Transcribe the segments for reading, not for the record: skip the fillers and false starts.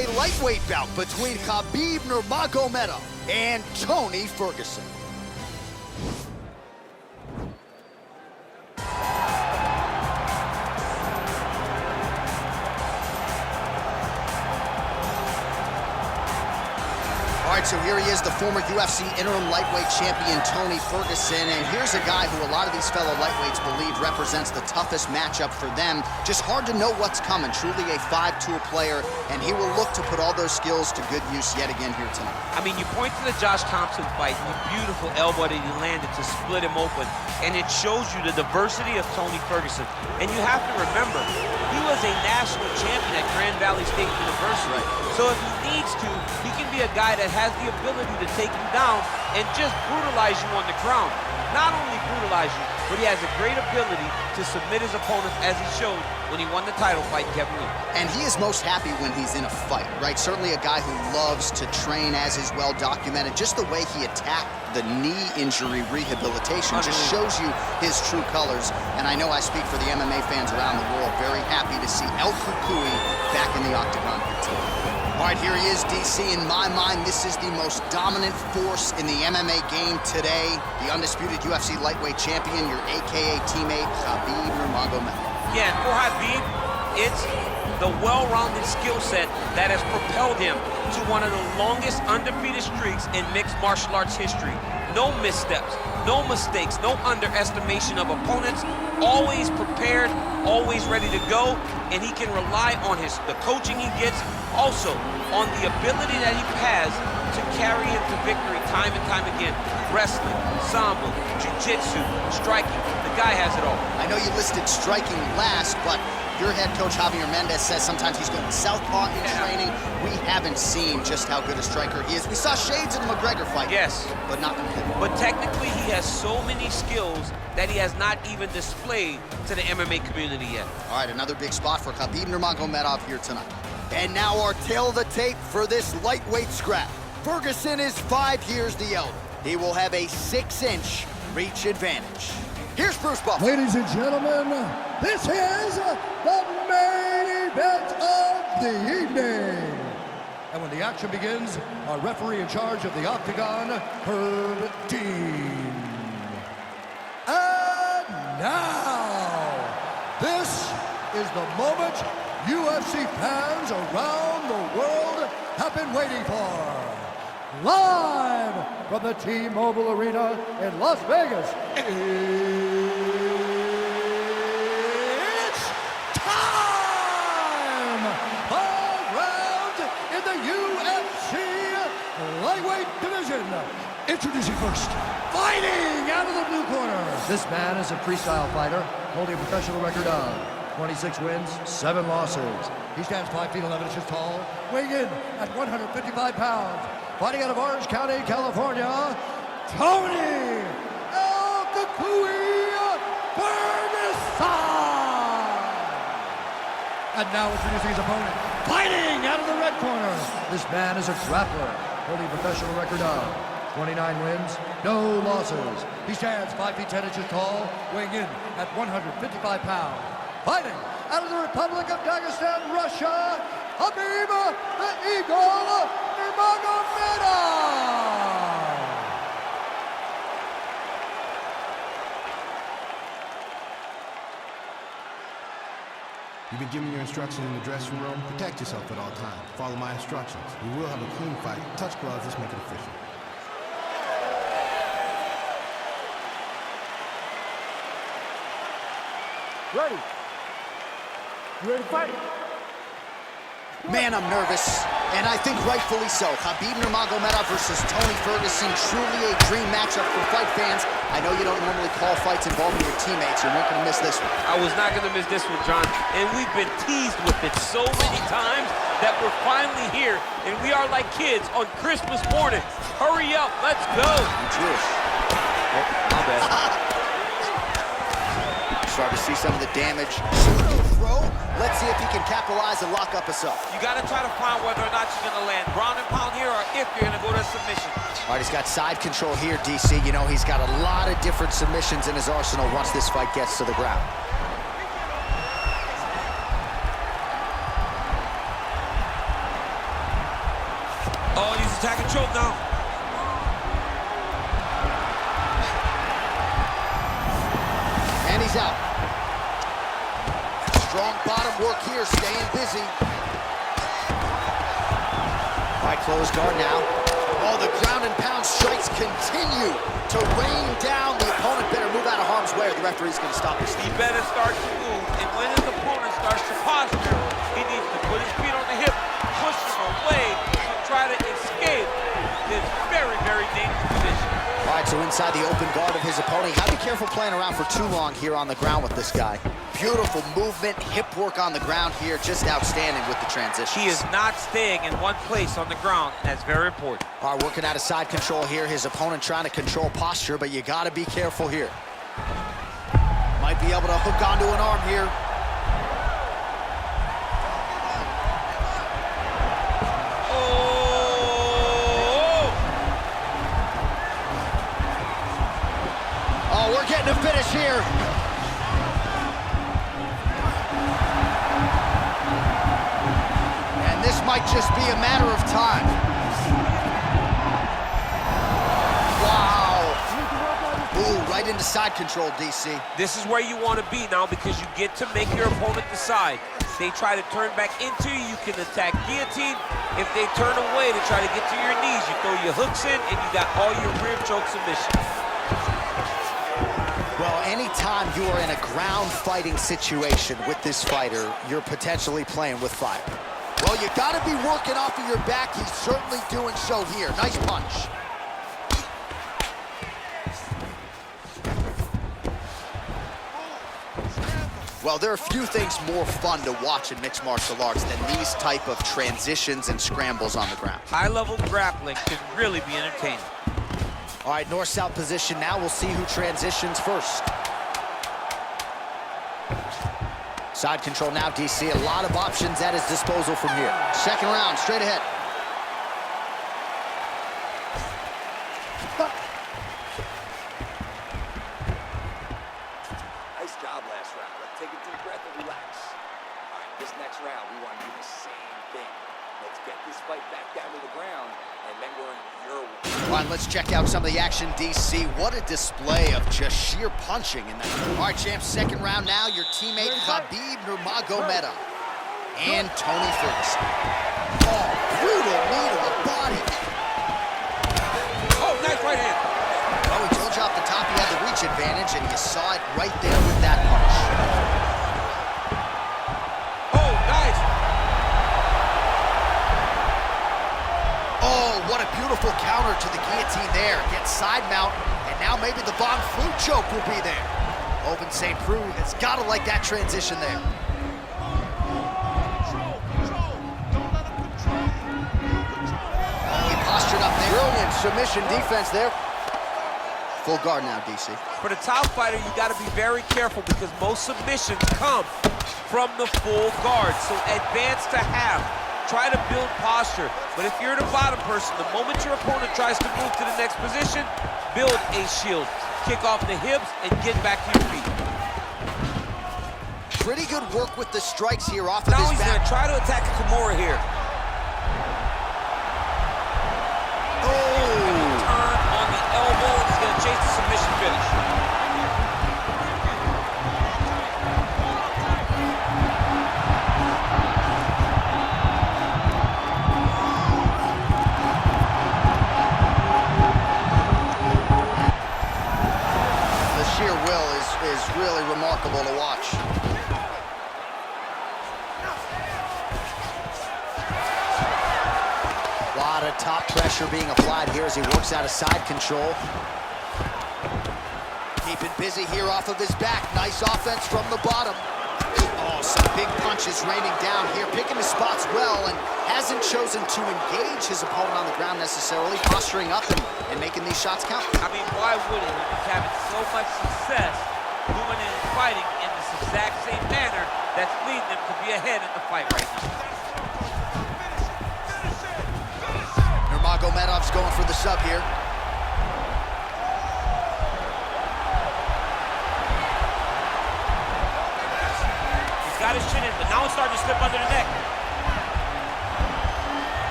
a lightweight bout between Khabib Nurmagomedov and Tony Ferguson. All right, so here he is, the former UFC interim lightweight champion, Tony Ferguson. And here's a guy who a lot of these fellow lightweights believe represents the toughest matchup for them. Just hard to know what's coming. Truly a five-tool player, and he will look to put all those skills to good use yet again here tonight. I mean, you point to the Josh Thompson fight, the beautiful elbow that he landed to split him open, and it shows you the diversity of Tony Ferguson. And you have to remember, he was a national champion at Grand Valley State University. Right. So if he needs to, he can be a guy that has the ability to take you down and just brutalize you on the ground. Not only brutalize you, but he has a great ability to submit his opponents, as he showed when he won the title fight in Khabib. And he is most happy when he's in a fight, right? Certainly a guy who loves to train, as is well documented. Just the way he attacked the knee injury rehabilitation just shows you his true colors. And I know I speak for the MMA fans around the world, very happy to see El Cucuy back in the octagon here tonight. All right, here he is, DC. In my mind, this is the most dominant force in the MMA game today. The undisputed UFC lightweight champion, your AKA teammate, Khabib Nurmagomedov. Yeah, for Khabib, it's the well-rounded skill set that has propelled him to one of the longest undefeated streaks in mixed martial arts history. No missteps, no mistakes, no underestimation of opponents, always prepared, always ready to go, and he can rely on the coaching he gets, also on the ability that he has to carry him to victory time and time again. Wrestling, sambo, jiu-jitsu, striking, the guy has it all. I know you listed striking last, but your head coach, Javier Mendez, says sometimes he's going southpaw in training. We haven't seen just how good a striker he is. We saw shades in the McGregor fight. Yes. But not completely. But technically, he has so many skills that he has not even displayed to the MMA community yet. All right, another big spot for Khabib Nurmagomedov here tonight. And now our tail of the tape for this lightweight scrap. Ferguson is 5 years the elder. He will have a 6-inch reach advantage. Here's Bruce Buffalo. Ladies and gentlemen, this is the main event of the evening. And when the action begins, our referee in charge of the octagon, Herb Dean. And now, this is the moment UFC fans around the world have been waiting for. Live from the T-Mobile Arena in Las Vegas, it's time! 5 rounds in the UFC lightweight division. Introducing first, fighting out of the blue corner. This man is a freestyle fighter, holding a professional record of 26 wins, 7 losses. He stands 5 feet 11 inches tall, weighing in at 155 pounds. Fighting out of Orange County, California, Tony El Cucuy Ferguson. And now introducing his opponent, fighting out of the red corner. This man is a grappler, holding a professional record of 29 wins, no losses. He stands 5 feet 10 inches tall, weighing in at 155 pounds. Fighting out of the Republic of Dagestan, Russia, Khabib the Eagle Nurmagomedov. You've been given your instructions in the dressing room. Protect yourself at all times. Follow my instructions. We will have a clean fight. Touch gloves, let's make it official. Ready? You ready to fight? Man, I'm nervous, and I think rightfully so. Khabib Nurmagomedov versus Tony Ferguson, truly a dream matchup for fight fans. I know you don't normally call fights involving your teammates. You weren't going to miss this one. I was not going to miss this one, John. And we've been teased with it so many times that we're finally here, and we are like kids on Christmas morning. Hurry up, let's go. I'm Jewish. Oh, my bad. Start to see some of the damage. Throw. Let's see if he can capitalize and lock up a sub. You got to try to find whether or not you're going to land ground and pound here or if you're going to go to submission. All right, he's got side control here, DC. You know, he's got a lot of different submissions in his arsenal once this fight gets to the ground. Oh, he's attacking choke now. And he's out. Strong bottom work here, staying busy. All right, closed guard now. Oh, the ground and pound strikes continue to rain down. The opponent better move out of harm's way or the referee's going to stop this. He better start to move, and when his opponent starts to posture, he needs to put his feet on the hip, push him away to try to escape this very, very dangerous position. All right, so inside the open guard of his opponent. You got to be careful playing around for too long here on the ground with this guy. Beautiful movement, hip work on the ground here, just outstanding with the transition. He is not staying in one place on the ground. That's very important. All right, working out of side control here. His opponent trying to control posture, but you got to be careful here. Might be able to hook onto an arm here. Oh, we're getting a finish here. This might just be a matter of time. Wow. Ooh, right into side control, DC. This is where you want to be now because you get to make your opponent decide. They try to turn back into you, you can attack guillotine. If they turn away to try to get to your knees, you throw your hooks in and you got all your rear choke submissions. Well, anytime you are in a ground fighting situation with this fighter, you're potentially playing with fire. Well, you got to be working off of your back. He's certainly doing so here. Nice punch. Well, there are few things more fun to watch in mixed martial arts than these type of transitions and scrambles on the ground. High-level grappling can really be entertaining. All right, north-south position now. We'll see who transitions first. Side control now, DC. A lot of options at his disposal from here. Second round, straight ahead. Nice job last round. Let's take a deep breath and relax. All right, this next round, we want to do the same thing. Let's get this fight back down to the ground, and then we're in your way. All right, let's check out some of the action, DC. What a display of just sheer punching in that. All right, champs, second round now. Your teammate Khabib Nurmagomedov and Tony Ferguson. Oh, brutal knee to the body. Oh, nice right hand. Well, we told you off the top he had the reach advantage, and you saw it right there with that punch. Oh, nice. Oh, what a beautiful counter to the guillotine there. Gets side mount, and now maybe the Von Flue choke will be there. Open St. Preux has got to like that transition there. He postured up there. Brilliant submission defense there. Full guard now, DC. For the top fighter, you got to be very careful because most submissions come from the full guard. So advance to half. Try to build posture. But if you're the bottom person, the moment your opponent tries to move to the next position, build a shield. Kick off the hips and get back to your feet. Pretty good work with the strikes here off of Now his he's back. going to try to attack a Kimura here. Turn on the elbow, and he's going to chase the submission finish. The sheer will is really remarkable to watch. A lot of top pressure being applied here as he works out of side control. Keeping busy here off of his back. Nice offense from the bottom. Oh, some big punches raining down here. Picking his spots well and hasn't chosen to engage his opponent on the ground necessarily. Posturing up and making these shots count. I mean, why would he? He's having so much success doing it and fighting in this exact same manner that's leading him to be ahead in the fight right now. Nurmagomedov's going for the sub here. He's got his chin in, but now it's starting to slip under the neck.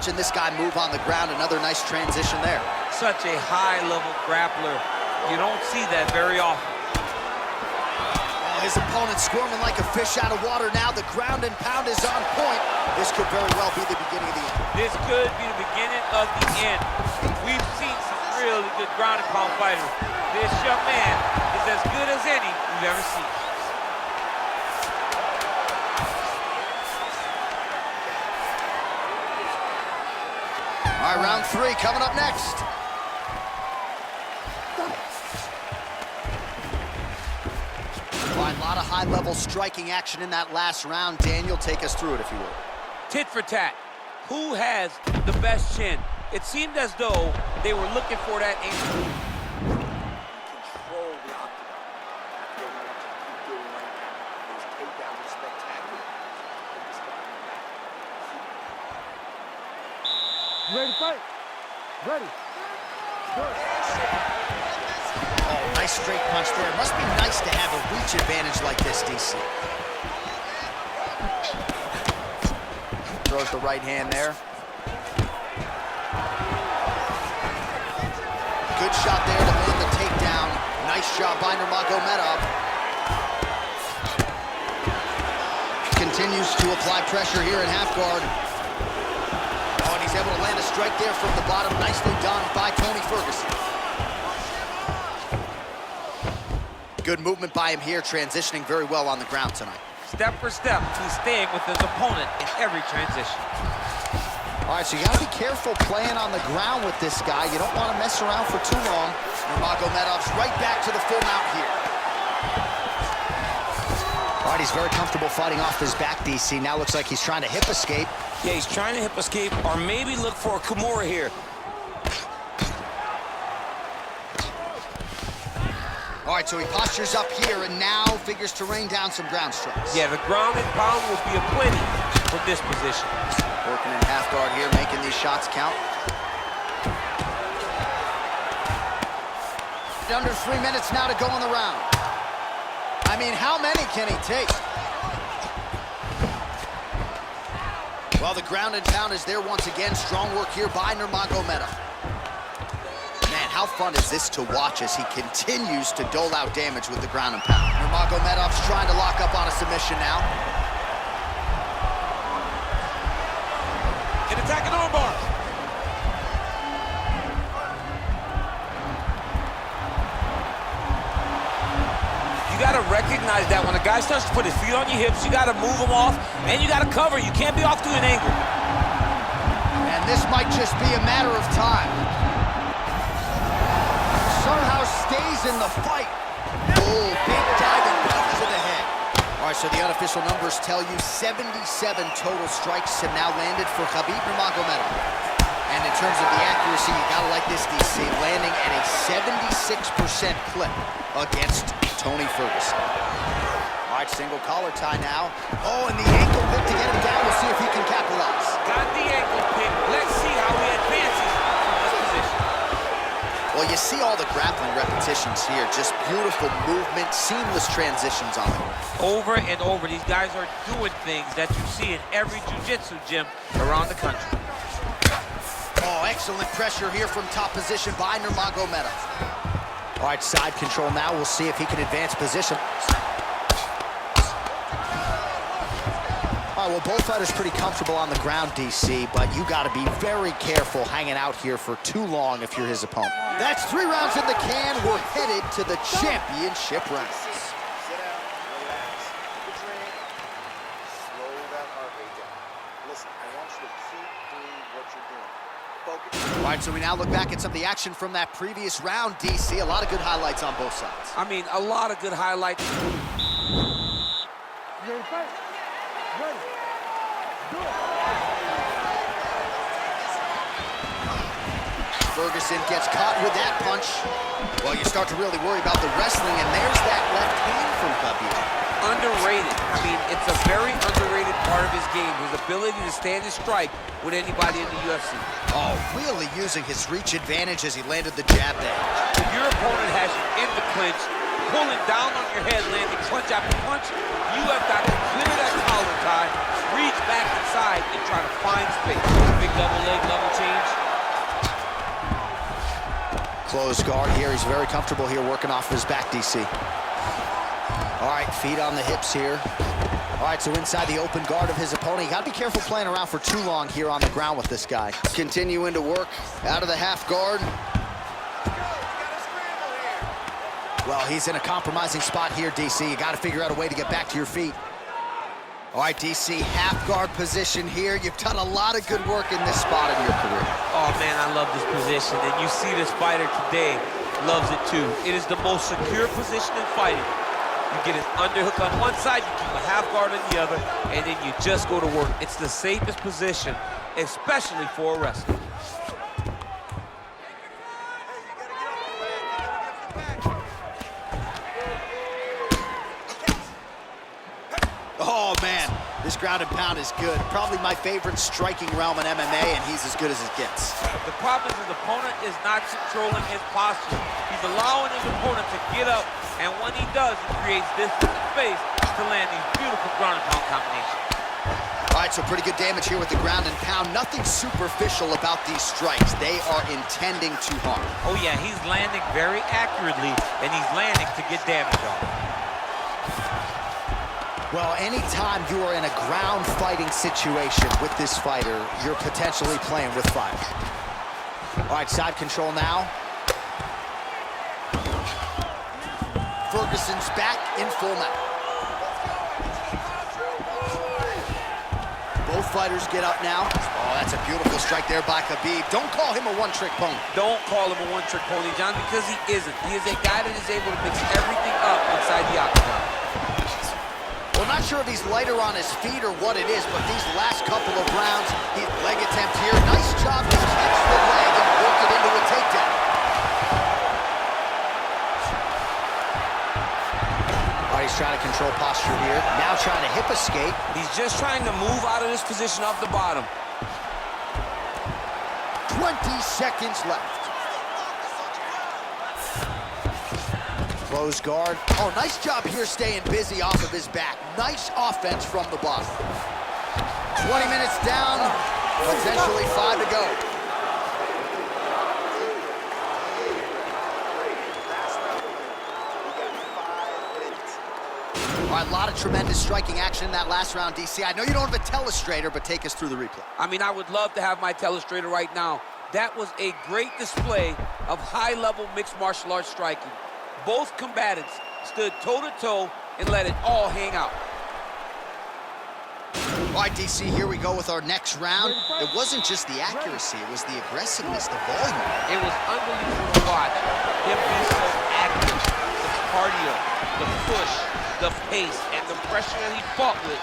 watching this guy move on the ground. Another nice transition there. Such a high-level grappler. You don't see that very often. Oh, his opponent squirming like a fish out of water now. The ground and pound is on point. This could very well be the beginning of the end. This could be the beginning of the end. We've seen some really good ground and pound fighters. This young man is as good as any we've ever seen. All right, round 3 coming up next. A lot of high-level striking action in that last round. Daniel, take us through it, if you will. Tit for tat. Who has the best chin? It seemed as though they were looking for that angle. Control the octagon. That's what we want you to keep doing right now. Those takedowns are spectacular. Put this guy in the back. Ready to fight? Ready. Good. Oh, nice straight punch there. Must be nice to have a reach advantage like this, DC. Throws the right hand there. Good shot there to land the takedown. Nice job by Nurmagomedov. Continues to apply pressure here in half guard. Oh, and he's able to land a strike there from the bottom. Nicely done by Tony Ferguson. Good movement by him here, transitioning very well on the ground tonight. Step for step, he's staying with his opponent in every transition. All right, so you got to be careful playing on the ground with this guy. You don't want to mess around for too long. Nurmagomedov's right back to the full mount here. All right, he's very comfortable fighting off his back, DC. Now looks like he's trying to hip escape. Yeah, he's trying to hip escape or maybe look for a Kimura here. All right, so he postures up here and now figures to rain down some ground strikes. Yeah, the ground and pound will be a plenty for this position. Working in half guard here, making these shots count. Under 3 minutes now to go in the round. I mean, how many can he take? Well, the ground and pound is there once again. Strong work here by Nurmagomedov. Man, how fun is this to watch as he continues to dole out damage with the ground and pound. Nurmagomedov's trying to lock up on a submission now. An attacking armbar. You got to recognize that when a guy starts to put his feet on your hips, you got to move him off, and you got to cover. You can't be off to an angle. And this might just be a matter of time. Somehow stays in the fight. Oh, big diving punch to the head. All right, so the unofficial numbers tell you 77 total strikes have now landed for Khabib Nurmagomedov. And in terms of the accuracy, you gotta like this, DC, landing at a 76% clip against Tony Ferguson. All right, single collar tie now. Oh, and the ankle pick to get him down. We'll see if he can capitalize. Got the ankle pick. Let's see how he advances from this position. Well, you see all the grappling repetitions here. Just beautiful movement, seamless transitions on them. Over and over, these guys are doing things that you see in every jiu-jitsu gym around the country. Oh, excellent pressure here from top position by Nurmagomedov. All right, side control now. We'll see if he can advance position. All right, well, both fighters pretty comfortable on the ground, DC, but you got to be very careful hanging out here for too long if you're his opponent. That's 3 rounds in the can. We're headed to the championship rounds. Sit down, relax, take a drink, slow that heart rate down. Listen, I want you to keep doing what you're doing. Focus. All right, so we now look back at some of the action from that previous round, DC. A lot of good highlights on both sides. I mean, a lot of good highlights. Ready to fight? Ready. Do it. Ferguson gets caught with that punch. Well, you start to really worry about the wrestling, and there's that left hand from Khabib. Underrated. I mean, it's a very underrated part of his game, his ability to stand and strike with anybody in the UFC. Oh, really using his reach advantage as he landed the jab there. If your opponent has you in the clinch, pulling down on your head, landing punch after punch, you have got to clear that collar tie, reach back inside, and try to find space. Big double leg, double change. Closed guard here. He's very comfortable here working off his back, DC. All right, feet on the hips here. All right, so inside the open guard of his opponent. You got to be careful playing around for too long here on the ground with this guy. Continuing to work out of the half guard. Well, he's in a compromising spot here, DC. You got to figure out a way to get back to your feet. All right, DC, half guard position here. You've done a lot of good work in this spot in your career. Oh, man, I love this position. And you see this fighter today loves it, too. It is the most secure position in fighting. You get an underhook on one side, you keep a half guard on the other, and then you just go to work. It's the safest position, especially for a wrestler. Oh, man, this ground and pound is good. Probably my favorite striking realm in MMA, and he's as good as it gets. The problem is his opponent is not controlling his posture. He's allowing his opponent to get up, and when he does, he creates distance and space to land these beautiful ground and pound combinations. All right, so pretty good damage here with the ground and pound. Nothing superficial about these strikes. They are intending to harm. Oh, yeah, he's landing very accurately, and he's landing to get damage off. Well, anytime you are in a ground fighting situation with this fighter, you're potentially playing with fire. All right, side control now. Ferguson's back in full mount. Both fighters get up now. Oh, that's a beautiful strike there by Khabib. Don't call him a one-trick pony. Don't call him a one-trick pony, John, because he isn't. He is a guy that is able to mix everything up inside the octagon. Well, not sure if he's lighter on his feet or what it is, but these last couple of rounds, his leg attempt here, nice job to catch the leg and work it into a takedown. All right, he's trying to control posture here. Now trying to hip escape. He's just trying to move out of this position off the bottom. 20 seconds left. Close guard. Oh, nice job here staying busy off of his back. Nice offense from the bottom. 20 minutes down, potentially 5 to go. All right, a lot of tremendous striking action in that last round, DC. I know you don't have a telestrator, but take us through the replay. I mean, I would love to have my telestrator right now. That was a great display of high-level mixed martial arts striking. Both combatants stood toe-to-toe and let it all hang out. All right, DC, here we go with our next round. It wasn't just the accuracy, it was the aggressiveness, the volume. It was unbelievable to watch him be so active. The cardio, the push, the pace, and the pressure that he fought with.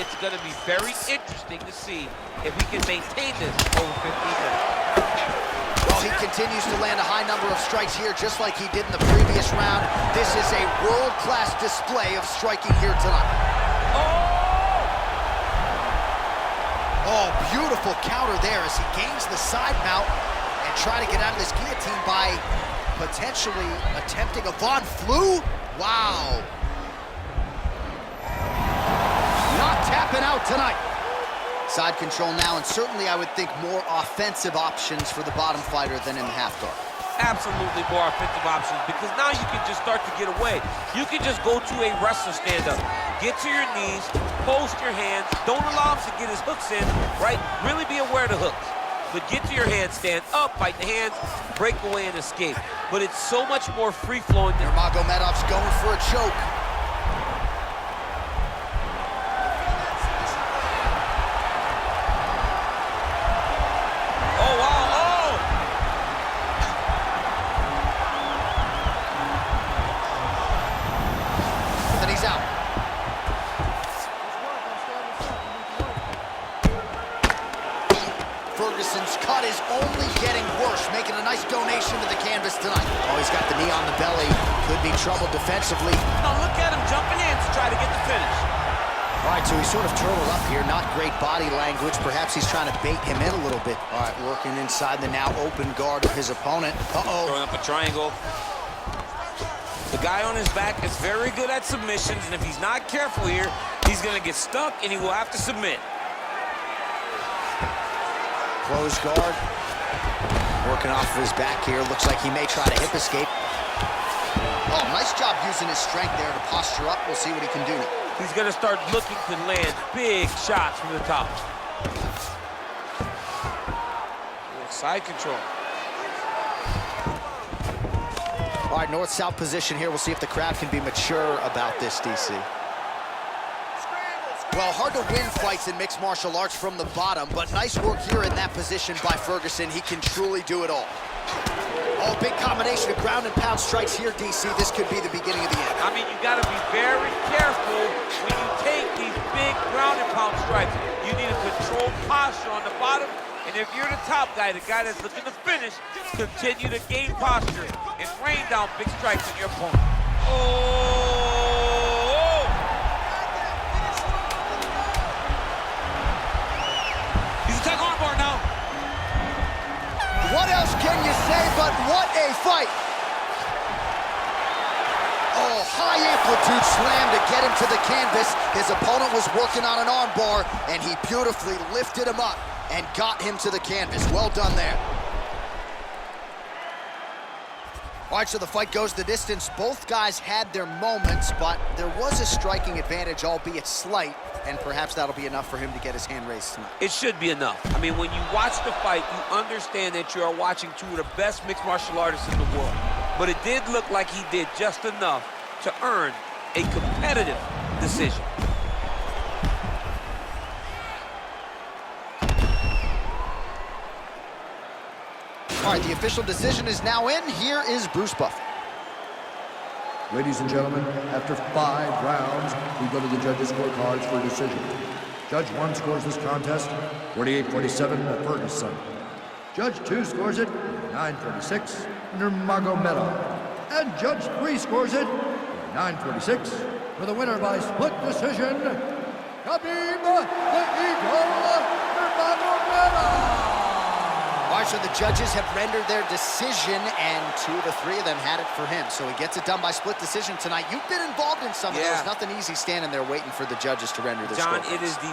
It's going to be very interesting to see if we can maintain this over 15 minutes. Well, he continues to land a high number of strikes here, just like he did in the previous round. This is a world-class display of striking here tonight. Oh, beautiful counter there as he gains the side mount and try to get out of this guillotine by potentially attempting a Von Flue. Wow. Not tapping out tonight. Side control now, and certainly I would think more offensive options for the bottom fighter than in the half guard. Absolutely more offensive options, because now you can just start to get away. You can just go to a wrestler stand-up. Get to your knees, post your hands, don't allow him to get his hooks in, right? Really be aware of the hooks. But get to your hands, stand up, fight the hands, break away and escape. But it's so much more free-flowing. Nurmagomedov's going for a choke. Ferguson's cut is only getting worse, making a nice donation to the canvas tonight. Oh, he's got the knee on the belly. Could be trouble defensively. Now look at him jumping in to try to get the finish. All right, so he's sort of turtled up here. Not great body language. Perhaps he's trying to bait him in a little bit. All right, working inside the now open guard of his opponent. Uh-oh. Throwing up a triangle. The guy on his back is very good at submissions, and if he's not careful here, he's going to get stuck, and he will have to submit. Close guard. Working off of his back here. Looks like he may try to hip escape. Oh, nice job using his strength there to posture up. We'll see what he can do. He's going to start looking to land big shots from the top. Side control. All right, north-south position here. We'll see if the crowd can be mature about this, DC. Well, hard to win fights in mixed martial arts from the bottom, but nice work here in that position by Ferguson. He can truly do it all. Oh, big combination of ground and pound strikes here, DC. This could be the beginning of the end. I mean, you got to be very careful when you take these big ground and pound strikes. You need a controlled posture on the bottom, and if you're the top guy, the guy that's looking to finish, continue to gain posture and rain down big strikes on your opponent. Oh! He's attacking armbar now. What else can you say, but what a fight! Oh, high amplitude slam to get him to the canvas. His opponent was working on an arm bar, and he beautifully lifted him up and got him to the canvas. Well done there. All right, so the fight goes the distance. Both guys had their moments, but there was a striking advantage, albeit slight, and perhaps that'll be enough for him to get his hand raised tonight. It should be enough. I mean, when you watch the fight, you understand that you are watching two of the best mixed martial artists in the world. But it did look like he did just enough to earn a competitive decision. All right, the official decision is now in. Here is Bruce Buffer. Ladies and gentlemen, after 5 rounds, we go to the judges' scorecards for a decision. Judge 1 scores this contest 48-47 Ferguson. Judge 2 scores it 9-46 Nurmagomedov. And Judge 3 scores it 9-46 for the winner by split decision, Khabib the Eagle Nurmagomedov. All right, so the judges have rendered their decision, and 2 of the 3 of them had it for him. So he gets it done by split decision tonight. You've been involved in some of those. Nothing easy standing there waiting for the judges to render their John, scorecards. it is the